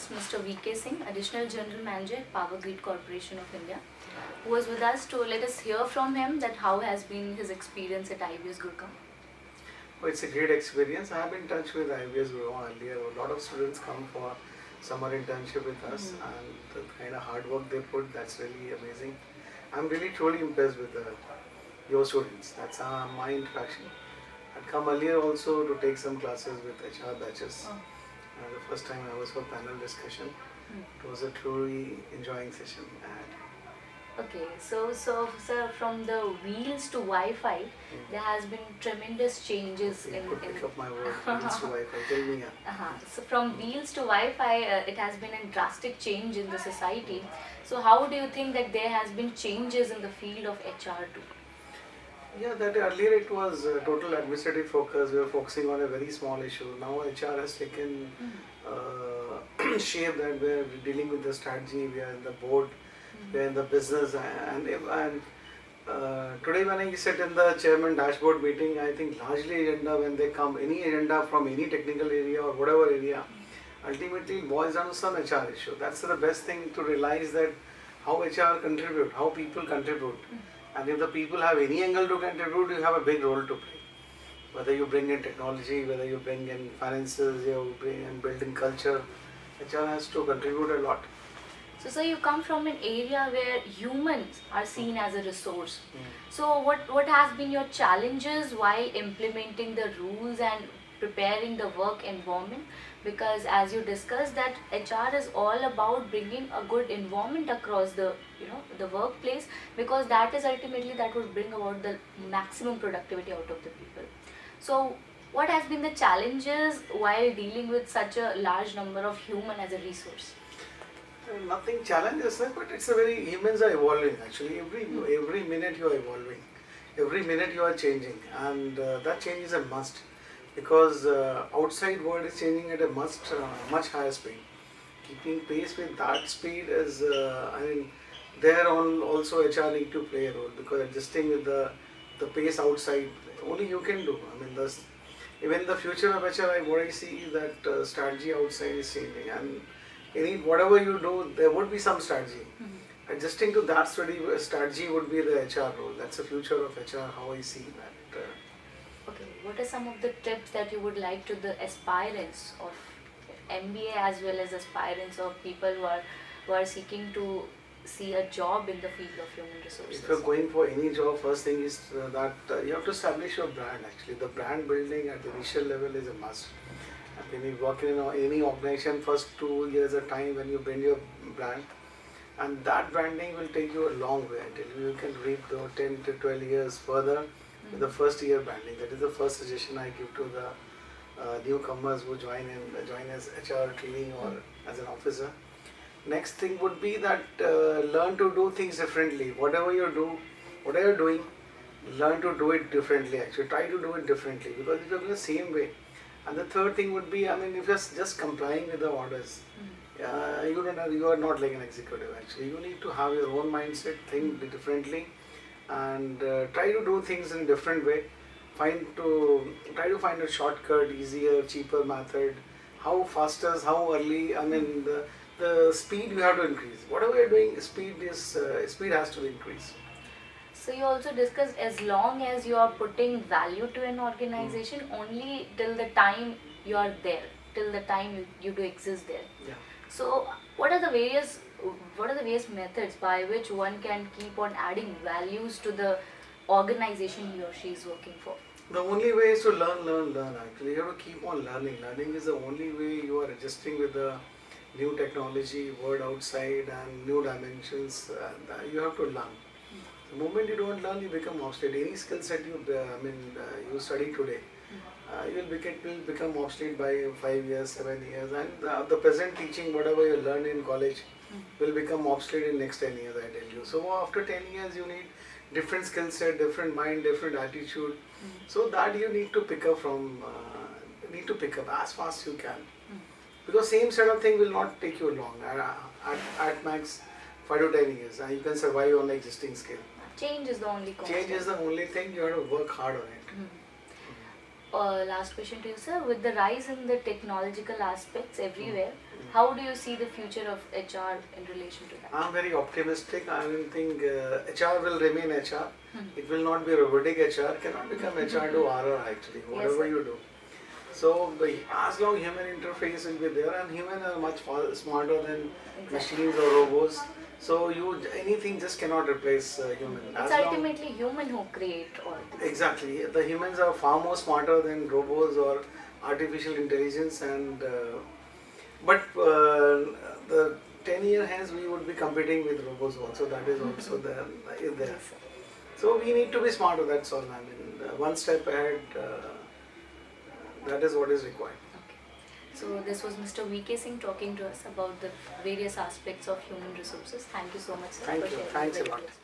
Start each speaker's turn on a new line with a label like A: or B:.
A: guest, Mr. VK Singh, Additional General Manager at Power Grid Corporation of India, who was with us to let us hear from him that how has been his experience at IBS Gurgaon.
B: Oh, it's a great experience. I have been in touch with IBS Gurgaon earlier. A lot of students come for summer internship with us, and the kind of hard work they put, that's really amazing. I'm really truly impressed with your students. That's my interaction. I'd come earlier also to take some classes with HR batches. The first time I was for panel discussion. It was a truly enjoying session.
A: Okay, so sir, from the wheels to Wi-Fi, there has been tremendous changes
B: You could pick up my word, wheels to Wi-Fi. Tell me.
A: So from wheels to Wi-Fi, it has been a drastic change in the society. So how do you think that there has been changes in the field of HR too?
B: Yeah, that earlier it was total administrative focus. We were focusing on a very small issue. Now HR has taken shape that we're dealing with the strategy. We are in the board, we are in the business, and today when I sit in the chairman dashboard meeting, I think largely agenda when they come, any agenda from any technical area or whatever area, ultimately boils down to some HR issue. That's the best thing to realize, that how HR contribute, how people contribute. And if the people have any angle to contribute, you have a big role to play. Whether you bring in technology, whether you bring in finances, you bring in building culture, HR has to contribute a lot.
A: So sir, you come from an area where humans are seen as a resource. So what has been your challenges while implementing the rules and preparing the work environment? Because as you discussed that HR is all about bringing a good environment across the the workplace, because that is ultimately that would bring about the maximum productivity out of the people. So what has been the challenges while dealing with such a large number of human as a resource?
B: Nothing challenges, but it's a very, humans are evolving actually. Every minute you are evolving, every minute you are changing, and that change is a must. Because outside world is changing at a much higher speed. Keeping pace with that speed is, there also HR need to play a role, because adjusting with the pace outside, only you can do. Even the future of HR, what I see is that strategy outside is changing, and whatever you do, there would be some strategy. Adjusting to that strategy would be the HR role. That's the future of HR, how I see that.
A: Okay, what are some of the tips that you would like to the aspirants of MBA as well as aspirants of people who are seeking to see a job in the field of human resources?
B: If you're going for any job, first thing is that you have to establish your brand actually. The brand building at the initial level is a must. When you work in any organization, first 2 years of time when you build your brand, and that branding will take you a long way until you can reap the 10 to 12 years further. The first year branding, that is the first suggestion I give to the newcomers who join as HR training or as an officer. Next thing would be that learn to do things differently. Whatever you're doing, learn to do it differently actually. Try to do it differently, because if you're doing the same way. And the third thing would be, if you're just complying with the orders, you are not like an executive actually. You need to have your own mindset, think differently, and try to do things in a different way. Try to find a shortcut, easier, cheaper method. How faster, how early. The speed you have to increase. Whatever you're doing, speed has to increase.
A: So you also discussed, as long as you are putting value to an organization, only till the time you are there, till the time you do exist there.
B: Yeah.
A: So what are the various methods by which one can keep on adding values to the organization he or she is working for?
B: The only way is to learn actually. You have to keep on learning. Learning is the only way you are adjusting with the new technology, world outside, and new dimensions. You have to learn. The moment you don't learn, you become obsolete. Any skill set you study today, you will become obsolete by 5 years, 7 years, and the present teaching, whatever you learn in college, will become obsolete in next 10 years, I tell you. So after 10 years, you need different skill set, different mind, different attitude. So that you need to pick up as fast as you can. Because same set of thing will not take you long. At max 5 to 10 years, you can survive on the existing skill.
A: Change is the only constant.
B: Change is the only thing, you have to work hard on it.
A: last question to you, sir. With the rise in the technological aspects everywhere, how do you see the future of HR in relation to that?
B: I'm very optimistic. I don't think HR will remain HR. It will not be robotic. HR cannot become HR to RR actually, whatever you do. So as long human interface will be there, and humans are much smarter than machines or robots. So anything just cannot replace human.
A: It's ultimately human who create all this.
B: Exactly. The humans are far more smarter than robots or artificial intelligence, and but the 10-year hence we would be competing with robots also. That is also there.
A: Yes, sir.
B: So we need to be smarter. That's all. I mean, one step ahead. That is what is required.
A: Okay. So this was Mr. V.K. Singh talking to us about the various aspects of human resources. Thank you so much, sir.
B: Thank
A: for
B: you.
A: sharing
B: Thanks a
A: your
B: lot.
A: ideas.